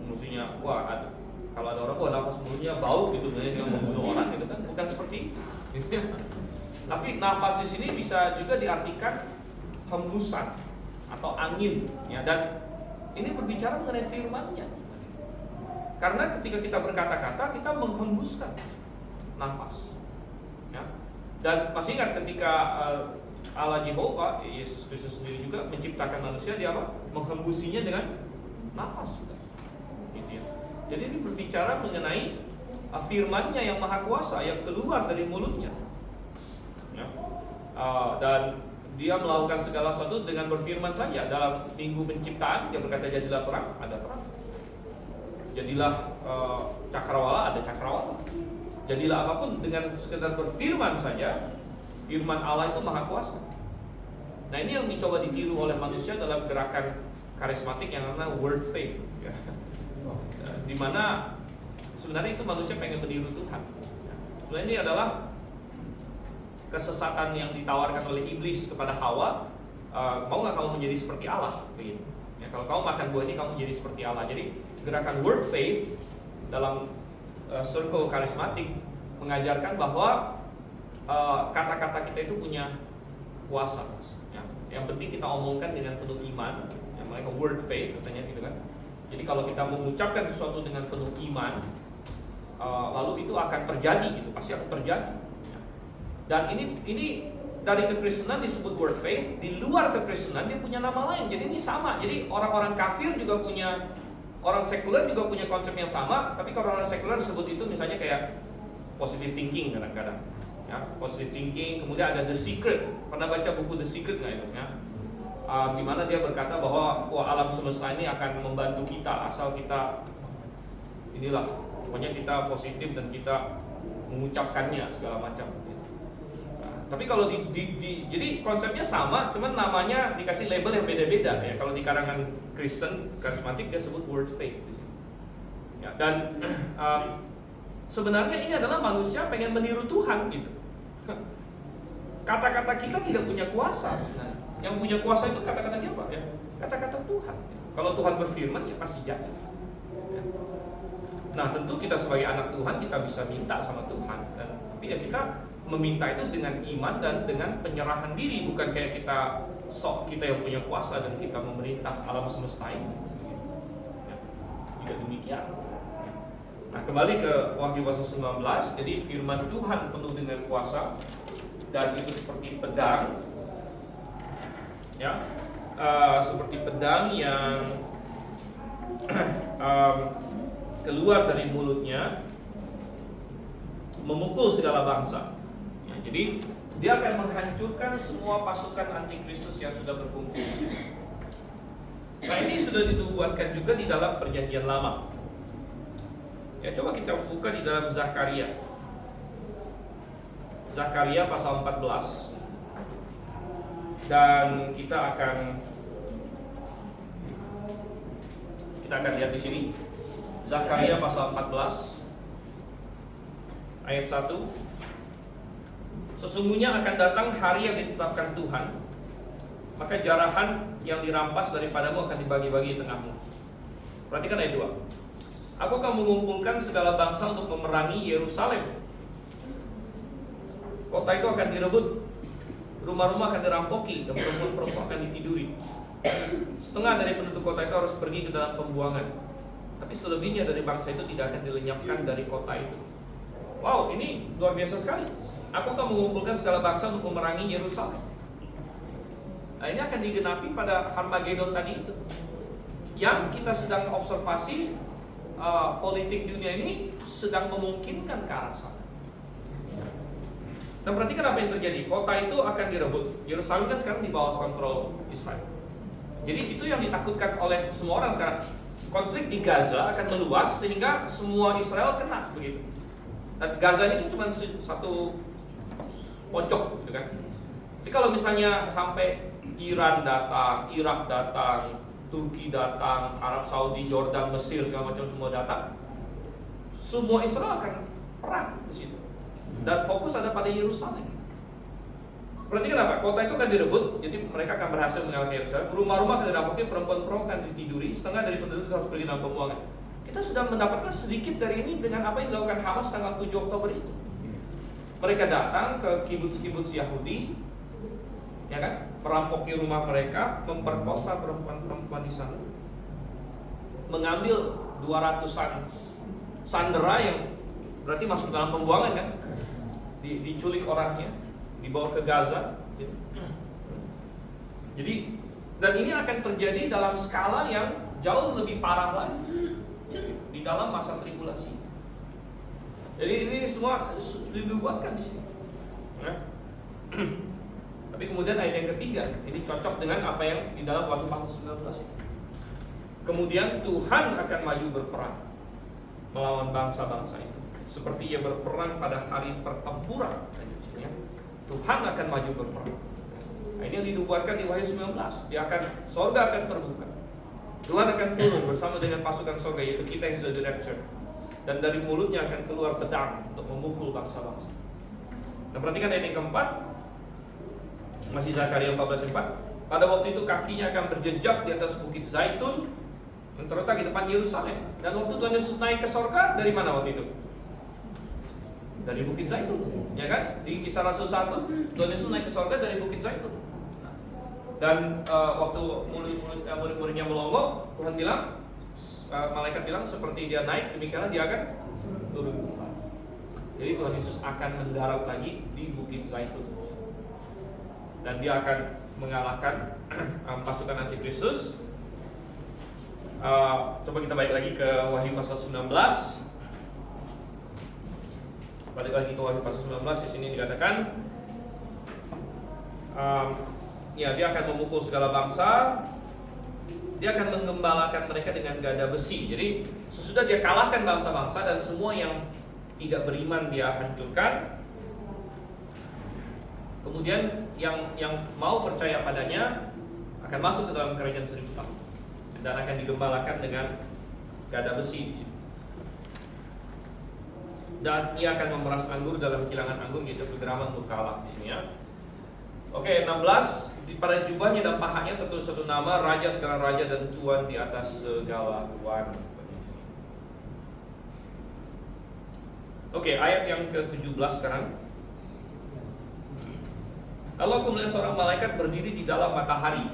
maksudnya, wah ada, kalau ada orang, wah nafas mulutnya bau gitu, sehingga membunuh orang gitu kan? Bukan seperti itu. Tapi nafas di sini bisa juga diartikan hembusan atau angin, ya. Dan ini berbicara mengenai firman-Nya. Karena ketika kita berkata-kata, kita menghembuskan nafas, ya. Dan masih ingat ketika Allah Yehova, Yesus Kristus sendiri juga menciptakan manusia, dia apa? Menghembusinya dengan nafas, gitu ya. Jadi ini berbicara mengenai firman-Nya yang maha kuasa yang keluar dari mulutnya, ya. Dan dia melakukan segala sesuatu dengan berfirman saja. Dalam minggu penciptaan dia berkata jadilah terang, ada terang. Jadilah cakrawala, ada cakrawala. Jadilah apapun dengan sekedar berfirman saja. Firman Allah itu maha kuasa. Nah, ini yang dicoba ditiru oleh manusia dalam gerakan karismatik yang namanya word faith, ya. Dimana sebenarnya itu manusia pengen meniru Tuhan. Sebenarnya ini adalah kesesatan yang ditawarkan oleh iblis kepada Hawa. Mau nggak kamu menjadi seperti Allah? Begitu. Ya, kalau kamu makan buah ini kamu menjadi seperti Allah. Jadi gerakan word faith dalam circle karismatik mengajarkan bahwa kata-kata kita itu punya kuasa. Ya. Yang penting kita omongkan dengan penuh iman. Yang mereka word faith katanya gitu kan. Jadi kalau kita mengucapkan sesuatu dengan penuh iman, lalu itu akan terjadi gitu, pasti akan terjadi. Dan ini dari kekristenan disebut word faith, di luar kekristenan dia punya nama lain. Jadi ini sama. Jadi orang-orang kafir juga punya, orang sekuler juga punya konsep yang sama. Tapi kalau orang sekuler sebut itu misalnya kayak positive thinking kadang-kadang. Ya, positive thinking. Kemudian ada The Secret. Pernah baca buku The Secret nggak itu? Ya? Di mana dia berkata bahwa alam semesta ini akan membantu kita asal kita inilah, pokoknya kita positif dan kita mengucapkannya segala macam. Tapi kalau jadi konsepnya sama, cuman namanya dikasih label yang beda-beda ya. Kalau di karangan Kristen karismatik dia sebut word faith di sini. Ya, dan sebenarnya ini adalah manusia pengen meniru Tuhan gitu. Kata-kata kita tidak punya kuasa. Nah, yang punya kuasa itu kata-kata siapa ya? Kata-kata Tuhan. Kalau Tuhan berfirman ya pasti jadi. Ya. Nah, tentu kita sebagai anak Tuhan kita bisa minta sama Tuhan, tapi ya kita meminta itu dengan iman dan dengan penyerahan diri, bukan kayak kita kita yang punya kuasa dan kita memerintah alam semesta ini. Ya, tidak demikian. Nah, kembali ke Wahyu pasal 19. Jadi firman Tuhan penuh dengan kuasa dan itu seperti pedang, ya, seperti pedang yang keluar dari mulutnya memukul segala bangsa. Ya, jadi dia akan menghancurkan semua pasukan antikristus yang sudah berkumpul. Nah, ini sudah dinubuatkan juga di dalam Perjanjian Lama. Ya, coba kita buka di dalam Zakaria. Zakaria pasal 14. Dan kita akan lihat di sini. Zakaria pasal 14 ayat 1. Sesungguhnya akan datang hari yang ditetapkan Tuhan, maka jarahan yang dirampas daripadamu akan dibagi-bagi di tengahmu. Perhatikan ayat 2. Aku akan mengumpulkan segala bangsa untuk memerangi Yerusalem. Kota itu akan direbut, rumah-rumah akan dirampoki, dan perempuan-perempuan akan ditiduri. Setengah dari penduduk kota itu harus pergi ke dalam pembuangan, tapi selebihnya dari bangsa itu tidak akan dilenyapkan dari kota itu. Wow, ini luar biasa sekali. Aku akan mengumpulkan segala bangsa untuk memerangi Yerusalem. Nah, ini akan digenapi pada Harmagedon tadi itu. Yang kita sedang observasi, politik dunia ini sedang memungkinkan ke arah sana. Dan perhatikan apa yang terjadi. Kota itu akan direbut. Yerusalem kan sekarang di bawah kontrol Israel. Jadi itu yang ditakutkan oleh semua orang sekarang. Konflik di Gaza akan meluas sehingga semua Israel kena begitu. Dan Gaza itu cuma satu pojok gitu kan. Jadi kalau misalnya sampai Iran datang, Irak datang, Turki datang, Arab Saudi, Jordan, Mesir segala macam semua datang, semua Israel akan perang di situ. Dan fokus ada pada Yerusalem. Perhatikan apa? Kota itu akan direbut, jadi mereka akan berhasil mengalahkan Yerusalem. Rumah-rumah akan dirampoki, perempuan-perempuan akan ditiduri, setengah dari penduduk harus pergi dalam pembuangan. Kita sudah mendapatkan sedikit dari ini dengan apa yang dilakukan Hamas tanggal 7 Oktober itu. Mereka datang ke kibuts-kibuts Yahudi, ya kan? Merampoki rumah mereka, memperkosa perempuan-perempuan di sana, mengambil 200-an sandera yang berarti masuk dalam pembuangan kan? Diculik orangnya, dibawa ke Gaza. Jadi, dan ini akan terjadi dalam skala yang jauh lebih parah lagi di dalam masa tribulasi. Jadi ini semua dibuatkan di sini. Nah. Tapi kemudian ayat yang ketiga, ini cocok dengan apa yang di dalam Wahyu pasal 19 ini. Kemudian Tuhan akan maju berperang melawan bangsa-bangsa itu, seperti ia berperang pada hari pertempuran. Tuhan akan maju berperang. Nah, ini yang dinubuatkan di Wahyu 19. Sorga akan terbuka. Tuhan akan turun bersama dengan pasukan sorga, yaitu kita yang sudah di rapture. Dan dari mulutnya akan keluar pedang untuk memukul bangsa-bangsa. Nah, perhatikan ayat yang keempat. Masih Zakaria 14:4. Pada waktu itu kakinya akan berjejak di atas bukit Zaitun yang terletak di depan Yerusalem. Dan waktu Tuhan Yesus naik ke sorga, dari mana waktu itu? Dari bukit Zaitun, ya kan? Di Kisah Rasul 1, Tuhan Yesus naik ke sorga dari bukit Zaitun. Dan waktu murid-muridnya melongo, Tuhan bilang, malaikat bilang seperti dia naik, demikianlah dia akan turun kembali. Jadi Tuhan Yesus akan mendarat lagi di bukit Zaitun. dan dia akan mengalahkan pasukan antikristus. Coba kita balik lagi ke Wahyu pasal 19. Balik lagi ke Wahyu pasal 19. Di sini dikatakan ya, dia akan memukul segala bangsa. Dia akan menggembalakan mereka dengan gada besi. Jadi sesudah dia kalahkan bangsa-bangsa dan semua yang tidak beriman dia hancurkan, kemudian yang mau percaya padanya akan masuk ke dalam kerajaan 1000 tahun dan akan digembalakan dengan gada besi di situ. Dan ia akan memeras anggur dalam kilangan anggur, yaitu kegeraman berkala di sini ya. Oke, 16. Pada jubahnya dan pahanya tertulis satu nama, Raja segala raja dan Tuan di atas segala tuan. Oke, ayat yang ke-17 sekarang. Lalu aku melihat seorang malaikat berdiri di dalam matahari,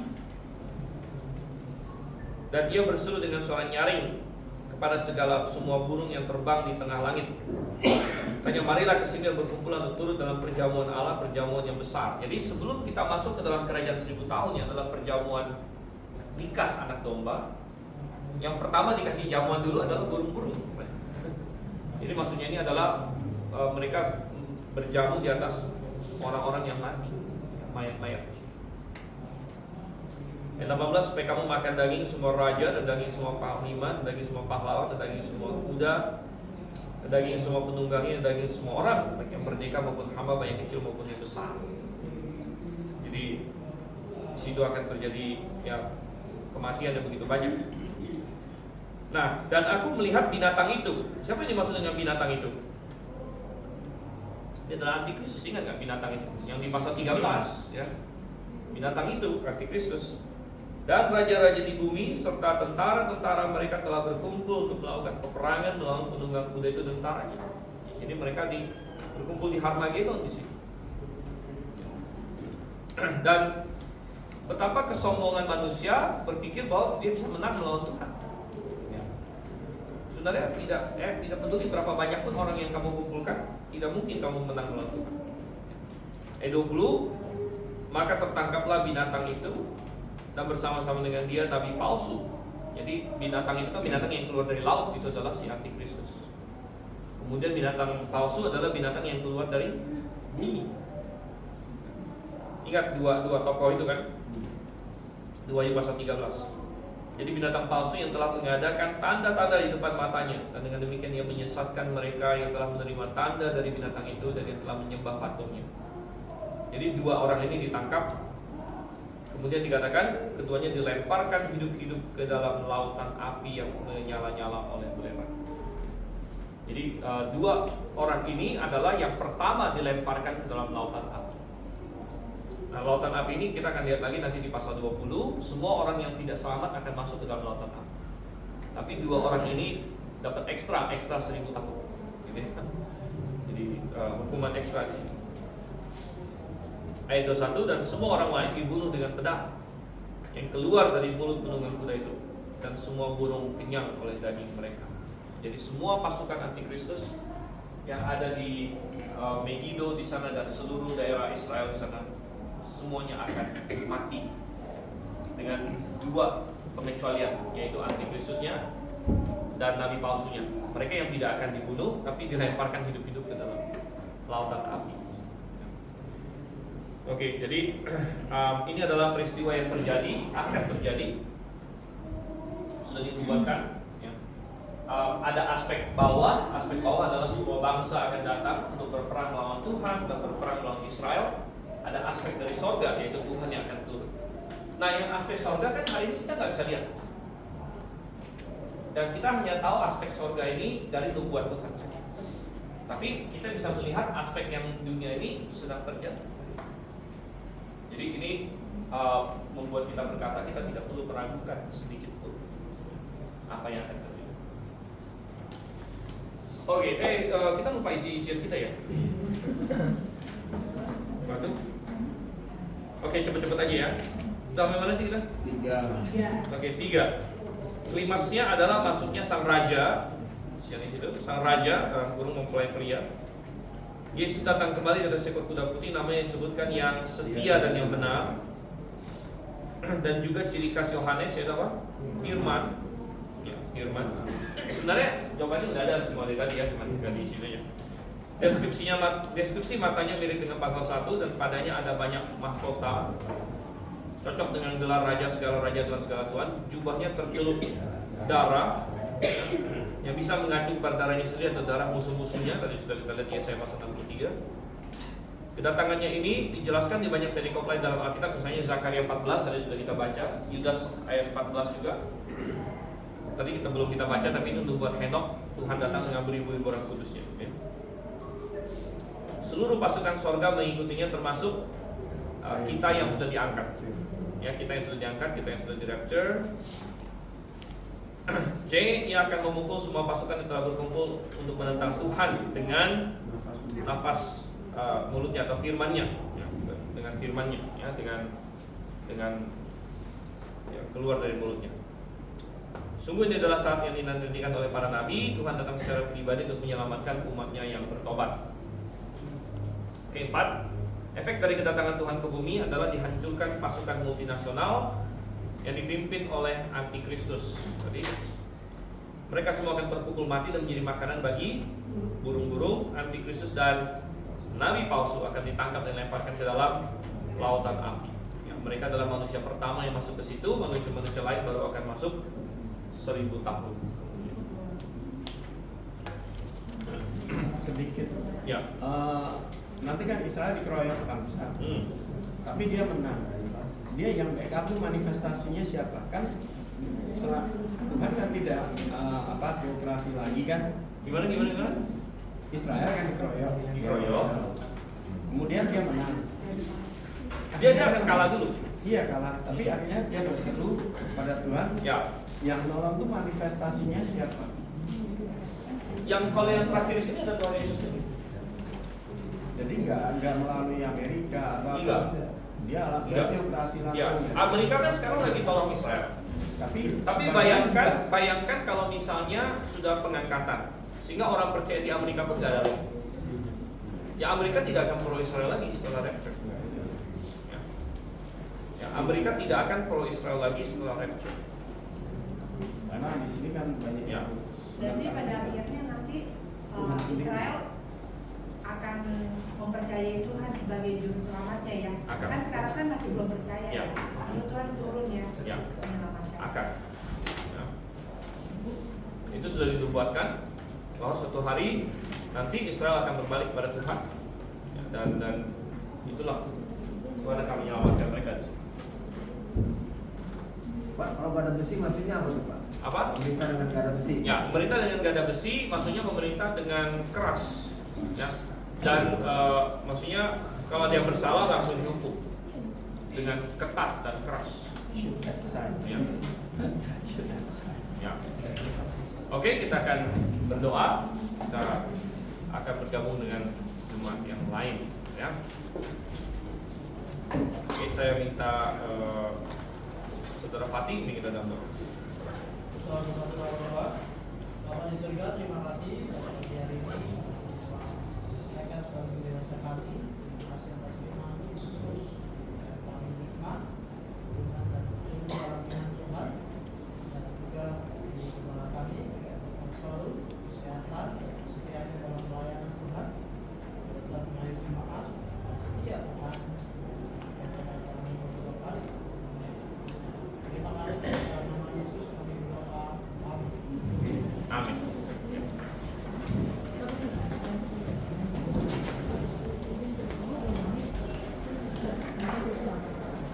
dan ia berseru dengan suara nyaring kepada semua burung yang terbang di tengah langit. Tanya, marilah ke sini berkumpulan untuk turut dalam perjamuan Allah, perjamuan yang besar. Jadi sebelum kita masuk ke dalam kerajaan 1000 tahun yang adalah perjamuan nikah anak domba, yang pertama dikasih jamuan dulu adalah burung-burung. Jadi maksudnya ini adalah mereka berjamu di atas orang-orang yang mati, mayat-mayat. Yang 18, supaya kamu makan daging semua raja, dan daging semua panglima, dan daging semua pahlawan, dan daging semua kuda, dan daging semua penunggangnya, dan daging semua orang, baik yang merdeka maupun hamba, baik yang kecil maupun yang besar. Jadi di situ akan terjadi ya kematian yang begitu banyak. Nah, dan aku melihat binatang itu. Siapa yang dimaksud dengan binatang itu? Dia adalah antikristus. Ingat nggak binatang itu? Yang di pasal 13 ya. Binatang itu antikristus. Dan raja-raja di bumi serta tentara-tentara mereka telah berkumpul untuk melakukan peperangan melawan penunggang kuda itu tentaranya. Jadi mereka berkumpul di Harmageddon di sini. Dan betapa kesombongan manusia berpikir bahwa dia bisa menang melawan Tuhan. Sebenarnya tidak peduli berapa banyak pun orang yang kamu kumpulkan, tidak mungkin kamu menang melawan Tuhan. 20, maka tertangkaplah binatang itu dan bersama-sama dengan dia nabi palsu. Jadi binatang itu kan binatang yang keluar dari laut, itu adalah si antikristus. Kemudian binatang palsu adalah binatang yang keluar dari bumi. Ingat dua tokoh itu kan, 2 Wahyu pasal 13. Jadi binatang palsu yang telah mengadakan tanda-tanda di depan matanya, dan dengan demikian ia menyesatkan mereka yang telah menerima tanda dari binatang itu dan yang telah menyembah patungnya. Jadi 2 orang ini ditangkap. Kemudian dikatakan keduanya dilemparkan hidup-hidup ke dalam lautan api yang menyala-nyala oleh belerang. Jadi 2 orang ini adalah yang pertama dilemparkan ke dalam lautan api. Nah, lautan api ini kita akan lihat lagi nanti di pasal 20. Semua orang yang tidak selamat akan masuk ke dalam lautan api. Tapi 2 orang ini dapat ekstra 1000 tahun. Jadi hukuman ekstra di sini. Ayat 21, dan semua orang lain dibunuh dengan pedang yang keluar dari mulut penunggang kuda itu, dan semua burung kenyang oleh daging mereka. Jadi semua pasukan antikristus yang ada di Megiddo di sana dan seluruh daerah Israel di sana, semuanya akan mati dengan 2 pengecualian, yaitu antikristusnya dan nabi palsunya. Mereka yang tidak akan dibunuh tapi dilemparkan hidup-hidup ke dalam lautan api. Oke, jadi ini adalah peristiwa yang akan terjadi, sudah dinubuatkan. Ya. Ada aspek bawah adalah semua bangsa akan datang untuk berperang melawan Tuhan dan berperang melawan Israel. Ada aspek dari sorga, yaitu Tuhan yang akan turun. Nah, yang aspek sorga kan hari ini kita nggak bisa lihat, dan kita hanya tahu aspek sorga ini dari nubuat Tuhan saja. Tapi kita bisa melihat aspek yang dunia ini sedang terjadi. Jadi ini membuat kita berkata kita tidak perlu meragukan sedikit pun apa yang akan terjadi. Oke, kita lupa isi isian kita ya. Waduh. Oke, cepet-cepet aja ya. Udah sampai mana sih kita? 3. Oke, 3. Klimaksnya adalah masuknya sang raja. Yang di situ, sang raja dalam kurung mempelai pria. Yesus datang kembali dari seekor kuda putih, namanya disebutkan yang setia dan yang benar. Dan juga ciri khas Yohanes yaitu apa? Firman. Ya, firman. Sebenarnya jawabannya udah ada semua dari tadi ya, cuma tinggal diisi aja. Deskripsi matanya mirip dengan pasal 1 dan padanya ada banyak mahkota. Cocok dengan gelar raja segala raja, Tuhan segala Tuhan. Jubahnya tercelup darah yang bisa mengacu pada darahnya sendiri atau darah musuh-musuhnya. Tadi sudah kita lihat Yesaya pasal 63. Kedatangannya ini dijelaskan di banyak perikop lain dalam Alkitab, misalnya Zakaria 14 tadi sudah kita baca, Yudas ayat 14 juga. Tadi kita belum kita baca, tapi itu untuk buat Henok, Tuhan datang dengan beribu-ribu orang kudusnya. Okay? Seluruh pasukan sorga mengikutinya, termasuk kita yang sudah diangkat. Ya, kita yang sudah diangkat, kita yang sudah di-rapture. C, ia akan memukul semua pasukan yang telah berkumpul untuk menentang Tuhan dengan nafas mulutnya atau firmannya, ya, dengan firmannya, ya, dengan ya, keluar dari mulutnya. Sungguh ini adalah saat yang dinantikan oleh para nabi. Tuhan datang secara pribadi untuk menyelamatkan umatnya yang bertobat. Keempat, efek dari kedatangan Tuhan ke bumi adalah dihancurkan pasukan multinasional yang dipimpin oleh antikristus. Jadi mereka semua akan terpukul mati dan menjadi makanan bagi burung-burung. Antikristus dan nabi palsu akan ditangkap dan dilemparkan ke dalam lautan api. Ya, mereka adalah manusia pertama yang masuk ke situ. Manusia-manusia lain baru akan masuk 1000 tahun. Sedikit. Ya. Nanti kan Israel dikeroyok bangsa, tapi dia menang. Dia yang backup itu manifestasinya siapa? Kan Tuhan kan tidak teokrasi lagi kan? Gimana? Israel kan dikeroyok. Kemudian dia menang. Dia akan kalah dulu. Iya kalah, tapi akhirnya dia berseru pada Tuhan. Ya. Yang nolong tuh manifestasinya siapa? Yang kalau yang terakhir di sini ada Tuhan Yesus sendiri. Jadi nggak melalui Amerika atau Enggak. Dia teokrasi langsung. Ya, Amerika kan sekarang lagi tolong Israel. Tapi bayangkan kalau misalnya sudah pengangkatan, sehingga orang percaya di Amerika pun nggak ada lagi. Ya, Amerika tidak akan pro Israel lagi setelah rapture. Ya, Amerika tidak akan pro Israel lagi setelah rapture. Karena di sini kan banyak. Ya. Berarti pada akhirnya nanti Israel akan mempercayai Tuhan sebagai juru selamatnya ya. Akan. Kan sekarang kan masih belum percaya Ya. Lalu Tuhan turun ya, Ya. menyelamatkan. Akan. Ya. Itu sudah dinubuatkan bahwa suatu hari nanti Israel akan berbalik kepada Tuhan. Ya, dan itulah Tuhan akan menyelamatkan mereka. Pak, kalau gada besi maksudnya apa tuh Pak? Apa? Pemerintah dengan gada besi. Ya, pemerintah dengan gada besi maksudnya pemerintah dengan keras. Ya. Dan maksudnya kalau dia bersalah langsung dihukum dengan ketat dan keras. Ya. Ya. Oke, kita akan berdoa. Kita akan bergabung dengan jemaat yang lain. Ya. Oke, saya minta Saudara Fatih ini kita dalam doa. Saudara-saudara, Bapak di surga, terima kasih pada pagi hari ini.